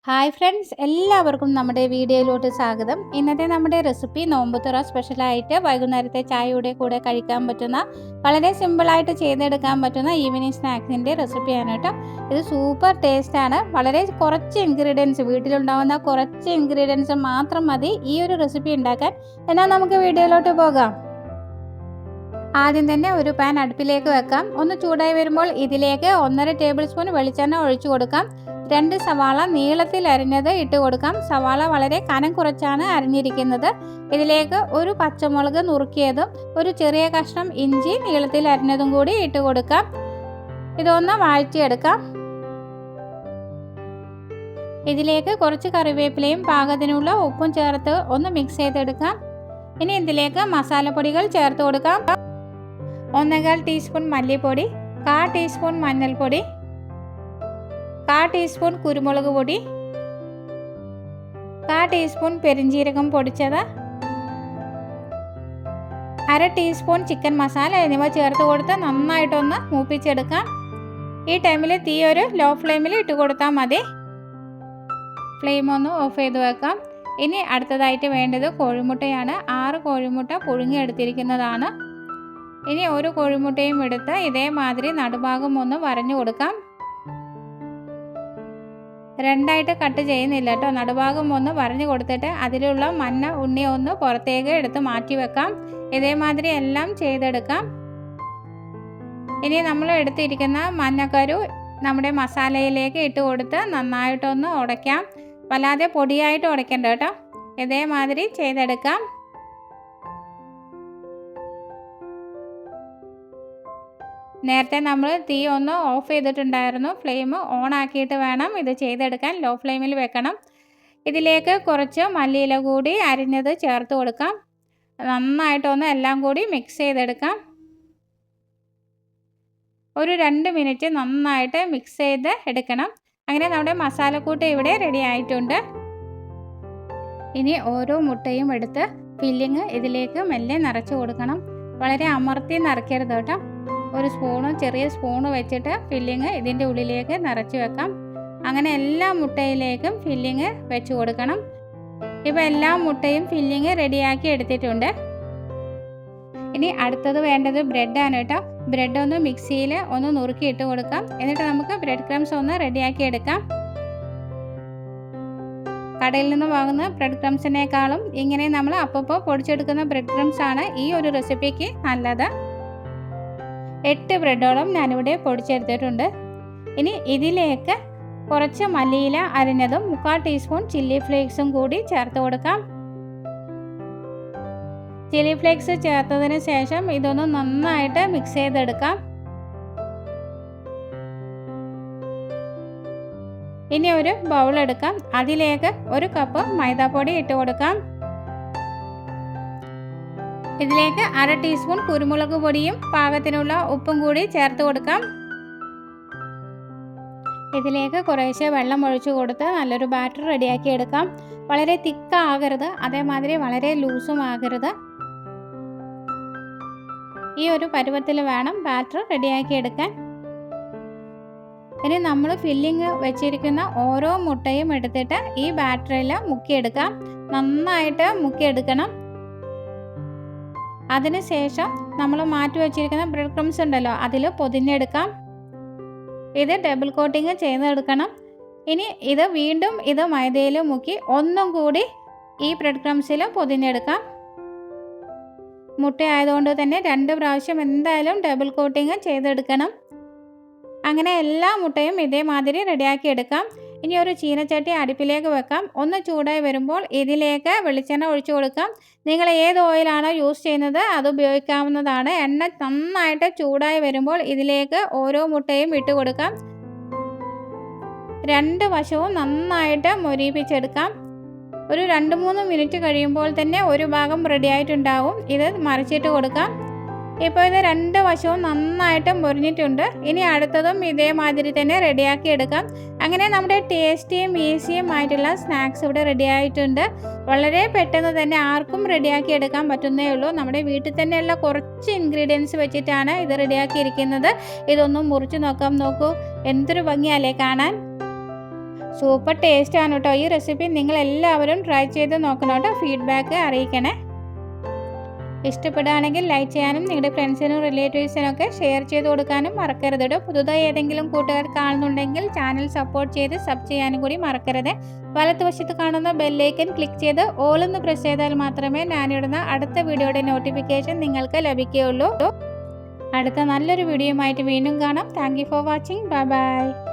Hi friends, എല്ലാവർക്കും നമ്മുടെ വീഡിയോയിലോട്ട് സ്വാഗതം. ഇന്നത്തെ നമ്മുടെ റെസിപ്പി നോമ്പുതുറ സ്പെഷ്യലായിട്ട് വൈകുന്നേരത്തെ ചായയുടെ കൂടെ കഴിക്കാൻ പറ്റുന്ന വളരെ സിമ്പിളായിട്ട് ചെയ്തെടുക്കാൻ പറ്റുന്ന ഈവനിങ് സ്നാക്സിൻ്റെ റെസിപ്പിയാണ് കേട്ടോ. ഇത് സൂപ്പർ ടേസ്റ്റാണ്. വളരെ കുറച്ച് ഇൻഗ്രീഡിയൻസ്, വീട്ടിലുണ്ടാകുന്ന കുറച്ച് ഇൻഗ്രീഡിയൻസ് മാത്രം മതി ഈ ഒരു റെസിപ്പി ഉണ്ടാക്കാൻ. എന്നാൽ നമുക്ക് വീഡിയോയിലോട്ട് പോകാം. ആദ്യം തന്നെ ഒരു പാൻ അടുപ്പിലേക്ക് വെക്കാം. ഒന്ന് ചൂടായി വരുമ്പോൾ ഇതിലേക്ക് 1.5 ടേബിൾ സ്പൂൺ വെളിച്ചെണ്ണ ഒഴിച്ചു കൊടുക്കാം. 2 സവാള നീളത്തിൽ അരിഞ്ഞത് ഇട്ട് കൊടുക്കാം. സവാള വളരെ കനം കുറച്ചാണ് അരിഞ്ഞിരിക്കുന്നത്. ഇതിലേക്ക് ഒരു പച്ചമുളക് നുറുക്കിയതും ഒരു ചെറിയ കഷ്ണം ഇഞ്ചി നീളത്തിൽ അരിഞ്ഞതും കൂടി ഇട്ട് കൊടുക്കാം. ഇതൊന്ന് വഴറ്റിയെടുക്കാം. ഇതിലേക്ക് കുറച്ച് കറിവേപ്പിലയും പാകത്തിനുള്ള ഉപ്പും ചേർത്ത് ഒന്ന് മിക്സ് ചെയ്തെടുക്കാം. ഇനി ഇതിലേക്ക് മസാലപ്പൊടികൾ ചേർത്ത് കൊടുക്കാം. 1/4 ടീസ്പൂൺ മല്ലിപ്പൊടി, 1/4 ടീസ്പൂൺ മഞ്ഞൾപ്പൊടി, 1/4 ടീസ്പൂൺ കുരുമുളക് പൊടി, 1/4 ടീസ്പൂൺ പെരിഞ്ജീരകം പൊടിച്ചത്, 1/2 ടീസ്പൂൺ ചിക്കൻ മസാല എന്നിവ ചേർത്ത് കൊടുത്ത് നന്നായിട്ടൊന്ന് മൂപ്പിച്ചെടുക്കാം. ഈ ടൈമിൽ തീ ഒരു ലോ ഫ്ലെയിമിൽ ഇട്ട് കൊടുത്താൽ മതി. ഫ്ലെയിം ഒന്ന് ഓഫ് ചെയ്ത് വെക്കാം. ഇനി അടുത്തതായിട്ട് വേണ്ടത് കോഴിമുട്ടയാണ്. 6 കോഴിമുട്ട പുഴുങ്ങിയെടുത്തിരിക്കുന്നതാണ്. ഇനി ഒരു കോഴിമുട്ടയും എടുത്ത് ഇതേമാതിരി നടുഭാഗം ഒന്ന് വരഞ്ഞു കൊടുക്കാം. 2ആയിട്ട് കട്ട് ചെയ്യുന്നില്ല കേട്ടോ. നടുഭാഗം ഒന്ന് വരഞ്ഞു കൊടുത്തിട്ട് അതിലുള്ള മഞ്ഞ ഉണ്ണി ഒന്ന് പുറത്തേക്ക് എടുത്ത് മാറ്റി വെക്കാം. ഇതേമാതിരി എല്ലാം ചെയ്തെടുക്കാം. ഇനി നമ്മൾ എടുത്തിരിക്കുന്ന മഞ്ഞക്കരു നമ്മുടെ മസാലയിലേക്ക് ഇട്ട് കൊടുത്ത് നന്നായിട്ടൊന്ന് ഉടയ്ക്കാം. വല്ലാതെ പൊടിയായിട്ട് ഉടയ്ക്കണ്ട കേട്ടോ. ഇതേമാതിരി ചെയ്തെടുക്കാം. നേരത്തെ നമ്മൾ തീ ഒന്ന് ഓഫ് ചെയ്തിട്ടുണ്ടായിരുന്നു. ഫ്ലെയിം ഓൺ ആക്കിയിട്ട് വേണം ഇത് ചെയ്തെടുക്കാൻ. ലോ ഫ്ലെയിമിൽ വെക്കണം. ഇതിലേക്ക് കുറച്ച് മല്ലിയില കൂടി അരിഞ്ഞത് ചേർത്ത് കൊടുക്കാം. നന്നായിട്ടൊന്ന് എല്ലാം കൂടി മിക്സ് ചെയ്തെടുക്കാം. ഒരു 2 മിനിറ്റ് നന്നായിട്ട് മിക്സ് ചെയ്ത് എടുക്കണം. അങ്ങനെ നമ്മുടെ മസാലക്കൂട്ട് ഇവിടെ റെഡി ആയിട്ടുണ്ട്. ഇനി ഓരോ മുട്ടയും എടുത്ത് ഫില്ലിങ് ഇതിലേക്ക് മെല്ലെ നിറച്ച് കൊടുക്കണം. വളരെ അമർത്തി നിറയ്ക്കരുത് കേട്ടോ. ഒരു ചെറിയ സ്പൂണ് വെച്ചിട്ട് ഫില്ലിങ് ഇതിൻ്റെ ഉള്ളിലേക്ക് നിറച്ച് വെക്കാം. അങ്ങനെ എല്ലാ മുട്ടയിലേക്കും ഫില്ലിങ് വെച്ച് കൊടുക്കണം. ഇപ്പോൾ എല്ലാ മുട്ടയും ഫില്ലിങ് റെഡിയാക്കി എടുത്തിട്ടുണ്ട്. ഇനി അടുത്തത് വേണ്ടത് ബ്രെഡാണ് കേട്ടോ. ബ്രെഡ് ഒന്ന് മിക്സിയിൽ ഒന്ന് നുറുക്കി ഇട്ട് കൊടുക്കാം. എന്നിട്ട് നമുക്ക് ബ്രെഡ് ക്രംസ് ഒന്ന് റെഡിയാക്കി എടുക്കാം. കടയിൽ നിന്ന് വാങ്ങുന്ന ബ്രെഡ് ക്രംസിനേക്കാളും ഇങ്ങനെ നമ്മൾ അപ്പോൾ പൊടിച്ചെടുക്കുന്ന ബ്രെഡ് ക്രംസ് ആണ് ഈ ഒരു റെസിപ്പിക്ക് നല്ലത്. 8 ബ്രെഡോളം ഞാനിവിടെ പൊടിച്ചെടുത്തിട്ടുണ്ട്. ഇനി ഇതിലേക്ക് കുറച്ച് മല്ലിയില അരിഞ്ഞതും 1/4 ടീസ്പൂൺ ചില്ലി ഫ്ലേക്സും കൂടി ചേർത്ത് കൊടുക്കാം. ചില്ലി ഫ്ലേക്സ് ചേർത്തതിന് ശേഷം ഇതൊന്ന് നന്നായിട്ട് മിക്സ് ചെയ്തെടുക്കാം. ഇനി ഒരു ബൗൾ എടുക്കാം. അതിലേക്ക് 1 കപ്പ് മൈദാപ്പൊടി ഇട്ട് കൊടുക്കാം. ഇതിലേക്ക് 1/2 ടീസ്പൂൺ കുരുമുളക് പൊടിയും പാകത്തിനുള്ള ഉപ്പും കൂടി ചേർത്ത് കൊടുക്കാം. ഇതിലേക്ക് കുറേശ്ശെ വെള്ളം ഒഴിച്ചു കൊടുത്ത് നല്ലൊരു ബാറ്റർ റെഡിയാക്കി എടുക്കാം. വളരെ തിക്കാകരുത്, അതേമാതിരി വളരെ ലൂസും ആകരുത്. ഈ ഒരു പരുവത്തിൽ വേണം ബാറ്റർ റെഡിയാക്കി എടുക്കാൻ. ഇനി നമ്മൾ ഫില്ലിങ് വെച്ചിരിക്കുന്ന ഓരോ മുട്ടയും എടുത്തിട്ട് ഈ ബാറ്ററിൽ മുക്കിയെടുക്കാം. നന്നായിട്ട് മുക്കിയെടുക്കണം. അതിനുശേഷം നമ്മൾ മാറ്റി വെച്ചിരിക്കുന്ന ബ്രെഡ് ക്രംസ് ഉണ്ടല്ലോ, അതിൽ പൊതിഞ്ഞെടുക്കാം. ഇത് ഡബിൾ കോട്ടിങ് ചെയ്തെടുക്കണം. ഇനി വീണ്ടും ഇത് മൈദയിൽ മുക്കി ഒന്നും കൂടി ഈ ബ്രെഡ് ക്രംസിൽ പൊതിഞ്ഞെടുക്കാം. മുട്ട ആയതുകൊണ്ട് തന്നെ 2 പ്രാവശ്യം എന്തായാലും ഡബിൾ കോട്ടിങ് ചെയ്തെടുക്കണം. അങ്ങനെ എല്ലാ മുട്ടയും ഇതേമാതിരി റെഡിയാക്കി എടുക്കാം. ഇനി ഒരു ചീനച്ചട്ടി അടുപ്പിലേക്ക് വെക്കാം. ഒന്ന് ചൂടായി വരുമ്പോൾ ഇതിലേക്ക് വെളിച്ചെണ്ണ ഒഴിച്ചു കൊടുക്കാം. നിങ്ങൾ ഏത് ഓയിലാണോ യൂസ് ചെയ്യുന്നത് അത് ഉപയോഗിക്കാവുന്നതാണ്. എണ്ണ നന്നായിട്ട് ചൂടായി വരുമ്പോൾ ഇതിലേക്ക് ഓരോ മുട്ടയും ഇട്ട് കൊടുക്കാം. 2 വശവും നന്നായിട്ട് മൊരിയിപ്പിച്ചെടുക്കാം. ഒരു 2-3 മിനിറ്റ് കഴിയുമ്പോൾ തന്നെ ഒരു ഭാഗം റെഡി ആയിട്ടുണ്ടാവും. ഇത് മറിച്ചിട്ട് കൊടുക്കാം. ഇപ്പോൾ ഇത് 2 വശവും നന്നായിട്ട് മുരിഞ്ഞിട്ടുണ്ട്. ഇനി അടുത്തതും ഇതേമാതിരി തന്നെ റെഡിയാക്കി എടുക്കാം. അങ്ങനെ നമ്മുടെ ടേസ്റ്റിയും ഈസിയും ആയിട്ടുള്ള സ്നാക്സ് ഇവിടെ റെഡി ആയിട്ടുണ്ട്. വളരെ പെട്ടെന്ന് തന്നെ ആർക്കും റെഡിയാക്കി എടുക്കാൻ പറ്റുന്നേ ഉള്ളൂ. നമ്മുടെ വീട്ടിൽ തന്നെയുള്ള കുറച്ച് ഇൻഗ്രീഡിയൻസ് വെച്ചിട്ടാണ് ഇത് റെഡിയാക്കിയിരിക്കുന്നത്. ഇതൊന്നും മുറിച്ച് നോക്കാം. നോക്കൂ, എന്തൊരു ഭംഗിയല്ലേ കാണാൻ. സൂപ്പർ ടേസ്റ്റ് ആണ് കേട്ടോ. ഈ റെസിപ്പി നിങ്ങൾ എല്ലാവരും ട്രൈ ചെയ്ത് നോക്കണം കേട്ടോ. ഫീഡ്ബാക്ക് അറിയിക്കണേ. ഇഷ്ടപ്പെടുകയാണെങ്കിൽ ലൈക്ക് ചെയ്യാനും നിങ്ങളുടെ ഫ്രണ്ട്സിനും റിലേറ്റീവ്സിനും ഒക്കെ ഷെയർ ചെയ്ത് കൊടുക്കാനും മറക്കരുത് കേട്ടോ. പുതുതായി ഏതെങ്കിലും കൂട്ടുകാർ കാണുന്നുണ്ടെങ്കിൽ ചാനൽ സപ്പോർട്ട് ചെയ്ത് സബ് ചെയ്യാനും കൂടി മറക്കരുത്. വലതുവശത്ത് കാണുന്ന ബെല്ലൈക്കൻ ക്ലിക്ക് ചെയ്ത് ഓൾ എന്ന് പ്രസ് ചെയ്താൽ മാത്രമേ ഞാനിടുന്ന അടുത്ത വീഡിയോയുടെ നോട്ടിഫിക്കേഷൻ നിങ്ങൾക്ക് ലഭിക്കുകയുള്ളൂ. അടുത്ത നല്ലൊരു വീഡിയോയുമായിട്ട് വീണ്ടും കാണാം. Thank you for watching. Bye bye.